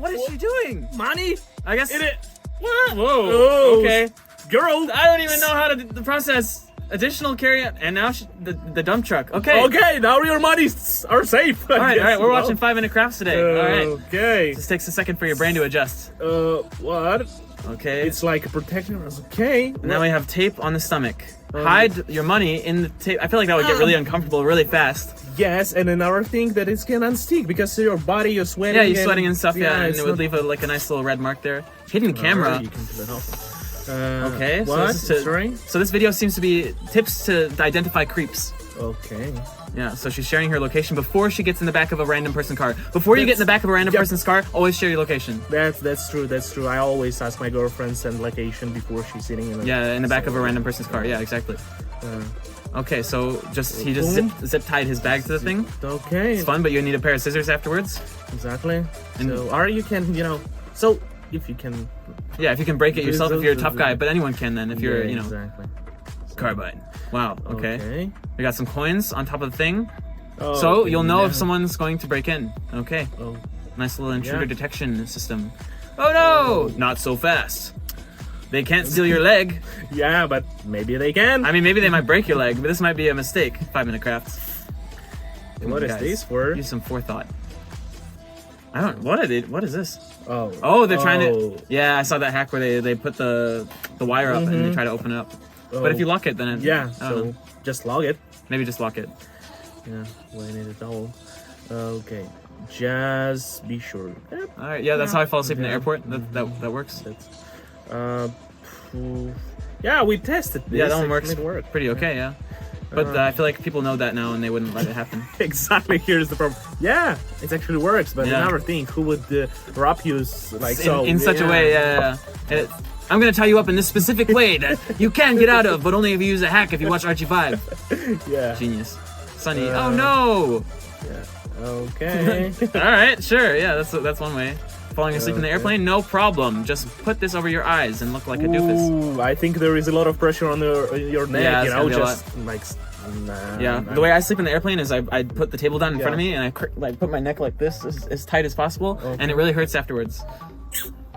What is she doing? Money? I guess. What? Whoa. Oh, Okay. Girl. I don't even know how to process additional carry, and now the dump truck. Okay. Okay, now your monies are safe. All right. We're watching 5-minute crafts today. All right. Okay. This takes a second for your brain to adjust. What? Okay. It's like a protector. Okay. And now we have tape on the stomach. Hide your money in the tape. I feel like that would get really uncomfortable really fast. Yes, and another thing that it can unstick because your body, you're sweating. Yeah, you're sweating and stuff. Yeah, and it would not... leave a nice little red mark there. Hidden camera. You can put it off. Okay. What? Sorry. So this video seems to be tips to identify creeps. Okay. Yeah, so she's sharing her location before she gets in the back of a random person's car. Before you get in the back of a random person's car, always share your location. That's true. That's true. I always ask my girlfriend's location before she's sitting in the in the back of a random person's car. Yeah, exactly. Okay, so he just zip tied his bag to the thing. Okay. It's fun, but you need a pair of scissors afterwards. Exactly. Or you can, so if you can. Yeah, if you can break it yourself, if you're a tough guy, but anyone can then if you're, Exactly. Carbine. Wow. Okay. We got some coins on top of the thing. Oh, so you'll know if someone's going to break in. Okay. Oh. Nice little intruder detection system. Oh no! Not so fast. They can't steal your leg. Yeah, but maybe they can. I mean, maybe they might break your leg, but this might be a mistake. 5-minute crafts. What is this for? Use some forethought. I don't. What is this? Oh, they're trying to. Yeah, I saw that hack where they put the wire up and they try to open it up. But if you lock it, then it, so just log it. Maybe just lock it. Yeah, we need it all. Okay, just be sure. Yep. All right. Yeah, that's how I fall asleep in the airport. That works. Yeah, we tested this. Yeah, that one works. It worked. Pretty okay. Yeah. But I feel like people know that now and they wouldn't let it happen. Exactly. Here's the problem. Yeah, it actually works. But another thing, who would rob you like so in such a way? Yeah. I'm gonna tie you up in this specific way that you can get out of, but only if you use a hack. If you watch Archie 5. Yeah. Genius. Sunny. Oh no. Yeah. Okay. All right. Sure. Yeah. That's one way. Falling asleep in the airplane, no problem. Just put this over your eyes and look like a doofus. Ooh, I think there is a lot of pressure on your neck. Yeah, just like. The way I sleep in the airplane is I put the table down in front of me and I put my neck like this as tight as possible, and it really hurts afterwards.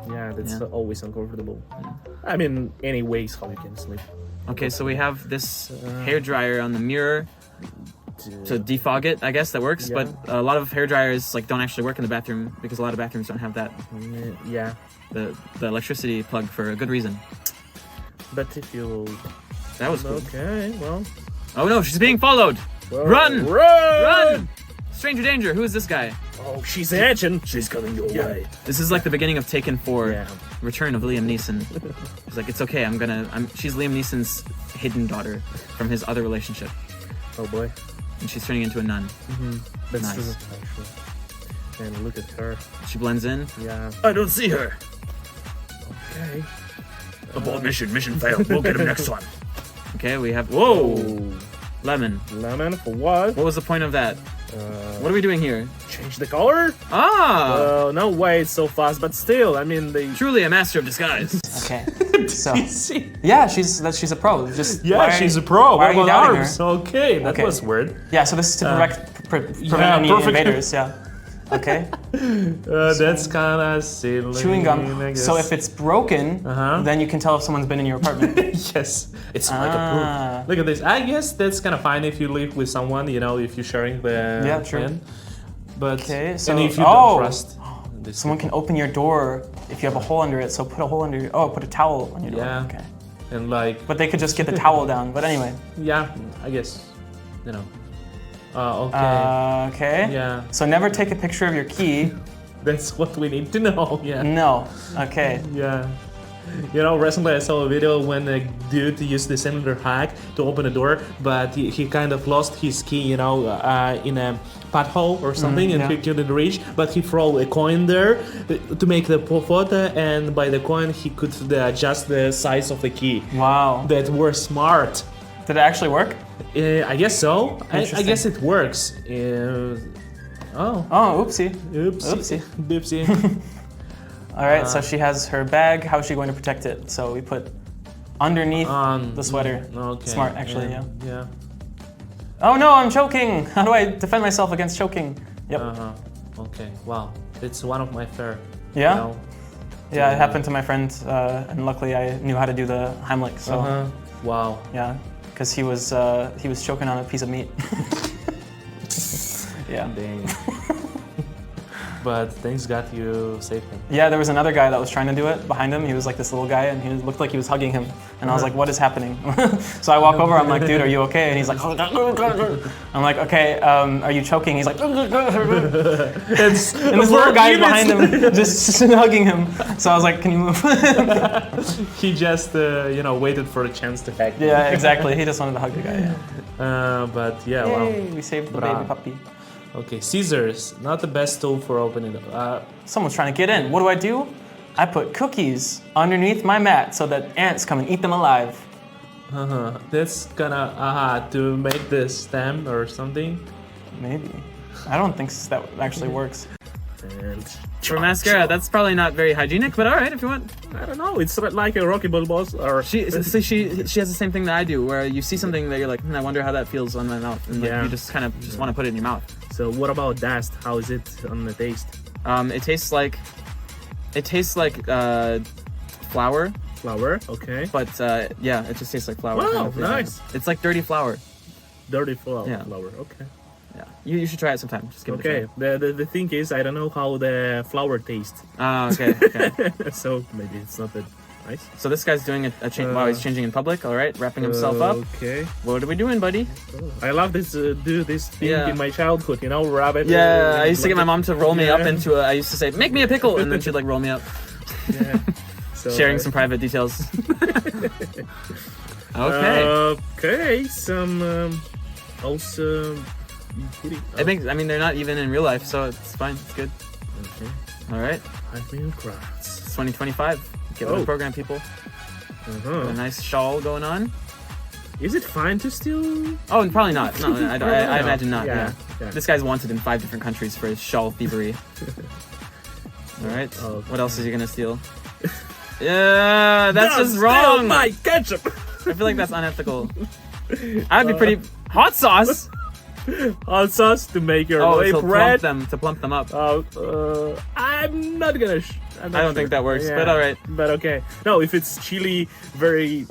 Yeah, that's always uncomfortable. I mean, any ways how you can sleep. Okay, so we have this hair dryer on the mirror to defog it. I guess that works, but a lot of hair dryers don't actually work in the bathroom because a lot of bathrooms don't have that. Yeah. The electricity plug for a good reason. But if you. That was cool. Okay. Well. Oh no, she's being followed. Whoa. Run! Run! Stranger danger. Who is this guy? Oh, she's edging. She's coming your way. This is like the beginning of Taken 4, Return of Liam Neeson. He's like, it's okay. She's Liam Neeson's hidden daughter from his other relationship. Oh boy. And she's turning into a nun. That's nice. true. Actually. And look at her. She blends in. Yeah. I don't see her. Okay. Abort mission. Mission failed. We'll get him next time. Okay, we have. Whoa! Lemon. Lemon for what? What was the point of that? What are we doing here? Change the color? Ah! No way it's so fast, but still, I mean, they. Truly a master of disguise. Okay. So. Yeah, she's a pro. Just she's a pro. Why are you doubting her? Okay, that was weird. Yeah, so this is to prevent any invaders. Yeah. Okay. That's kind of silly. Chewing gum. So if it's broken, then you can tell if someone's been in your apartment. Yes, it's like a proof. Look at this. I guess that's kind of fine if you live with someone, if you're sharing the true. But so and if you don't trust, someone can open your door if you have a hole under it. So put a hole under your. Oh, put a towel on your door. Yeah. Okay. And But they could just get the towel down. But anyway. Yeah, I guess. Okay. Okay. Yeah. So never take a picture of your key. That's what we need to know. Yeah. No. Okay. Yeah. Recently I saw a video when a dude used the similar hack to open a door, but he kind of lost his key, in a pothole or something, and he couldn't reach. But he threw a coin there to make the photo, and by the coin he could adjust the size of the key. Wow. That were smart. Did it actually work? I guess so. I guess it works. Oopsie. Oopsie. All right, so she has her bag. How is she going to protect it? So we put underneath the sweater. Okay. Smart, actually, yeah. Oh no, I'm choking. How do I defend myself against choking? Yep. Okay, wow. It's one of my Yeah? You know? Yeah, it happened to my friend, and luckily I knew how to do the Heimlich, so... Wow. Yeah, because he was choking on a piece of meat. Yeah. Dang. But things got you safely. Yeah, there was another guy that was trying to do it behind him. He was like this little guy, and he looked like he was hugging him. And I was like, what is happening? So I walk over, I'm like, dude, are you okay? And he's like, I'm like, okay, are you choking? He's like, and this little guy behind him just hugging him. So I was like, can you move? He just, waited for a chance to hack you. Yeah, exactly. He just wanted to hug the guy. Yeah. But yeah, Yay, we saved the baby puppy. Okay, scissors, not the best tool for opening. Someone's trying to get in. What do? I put cookies underneath my mat so that ants come and eat them alive. That's gonna, to make the stem or something? Maybe. I don't think that actually works. And For mascara, that's probably not very hygienic, but all right if you want. I don't know. It's like a Rocky Balboas or She has the same thing that I do, where you see something that you're like, I wonder how that feels on my mouth, and like, you just kind of want to put it in your mouth. So what about dust? How is it on the taste? It tastes like flour. Flour, okay. But yeah, it just tastes like flour. Wow, kind of, nice. It's like dirty flour. Dirty flour. Yeah. Flour, okay. Yeah, you should try it sometime. Just give it a try. The thing is, I don't know how the flour tastes. Ah, okay. So maybe it's not that nice. So this guy's doing a change. Wow, he's changing in public. All right, wrapping himself up. Okay. What are we doing, buddy? I love this this thing in my childhood. Wrap it. Yeah, I used to get my mom to roll me up into I used to say, "Make me a pickle," and then she'd like roll me up. Yeah. So, sharing some private details. Okay. Okay. Some also. I mean they're not even in real life, so it's fine. It's good. Okay. All right. 5 million crowds. It's 2025. Get with the program, people. A nice shawl going on. Is it fine to steal? Oh, probably not. No, I imagine not. Yeah. This guy's wanted in 5 different countries for his shawl thievery. All right. Okay. What else is he gonna steal? Yeah, that's just wrong. Steal my ketchup. I feel like that's unethical. I'd be pretty hot sauce. Hot sauce to make your to bread. plump them up. I'm not gonna. I don't think that works, but all right. But okay. No, if it's chili, very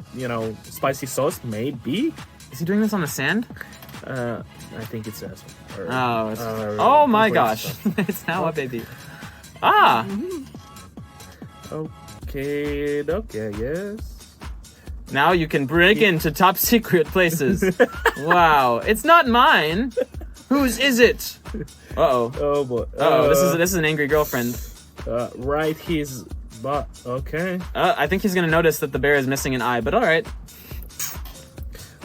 spicy sauce, maybe. Is he doing this on the sand? I think it's as well. Oh my gosh! It's now a baby. Ah. Okay. Yes. Now you can break into top secret places. Wow, it's not mine. Whose is it? Uh-oh. Oh boy. This is an angry girlfriend. Right his butt. Okay. I think he's gonna notice that the bear is missing an eye, but all right.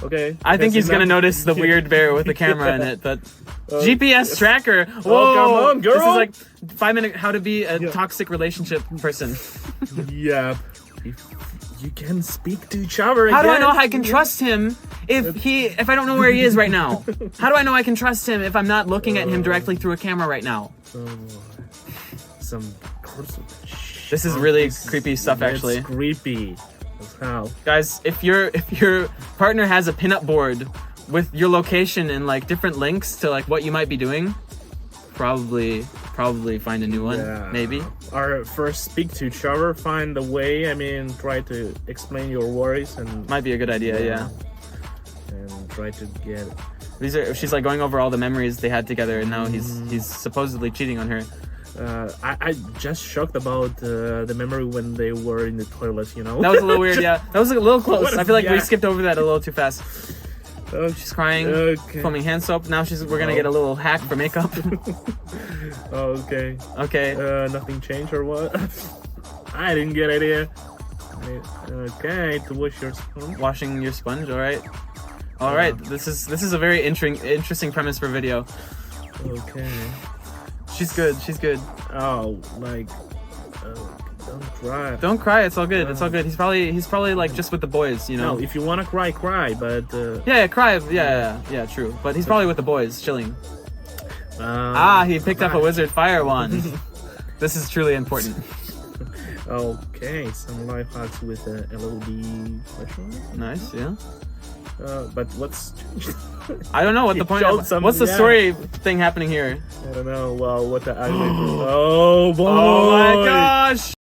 Okay. I think he's gonna notice the weird bear with the camera in it, but GPS tracker. Whoa, come on, girl. This is like 5-minute how to be a toxic relationship person. Yeah. You can speak to each other. How do I know I can trust him if I don't know where he is right now? How do I know I can trust him if I'm not looking at him directly through a camera right now? This is really creepy stuff, actually. It's creepy. How? Guys, if your partner has a pinup board with your location and like different links to like what you might be doing, probably find a new one. Yeah. Maybe. Or first speak to each other, find a way. Try to explain your worries and might be a good idea. Yeah. And try to get. She's like going over all the memories they had together, and now he's supposedly cheating on her. I just shocked about the memory when they were in the toilet. That was a little weird. Yeah, that was a little close. I feel like we skipped over that a little too fast. She's crying, foaming hand soap. Now we're gonna get a little hack for makeup. Okay. Nothing changed or what? I didn't get idea. Okay, to wash your sponge. Washing your sponge. All right. This is a very interesting premise for video. Okay. She's good. Oh, don't cry. Don't cry. It's all good. It's all good. He's probably like just with the boys, No, if you wanna cry, but. Yeah, cry. Yeah, true. But he's probably with the boys, chilling. He picked up a wizard fire wand. This is truly important. Okay, some life hacks with LED question. Nice, yeah. But what's I don't know what the point is. What's the story thing happening here? I don't know. Well, what the oh boy! Oh my already. gosh!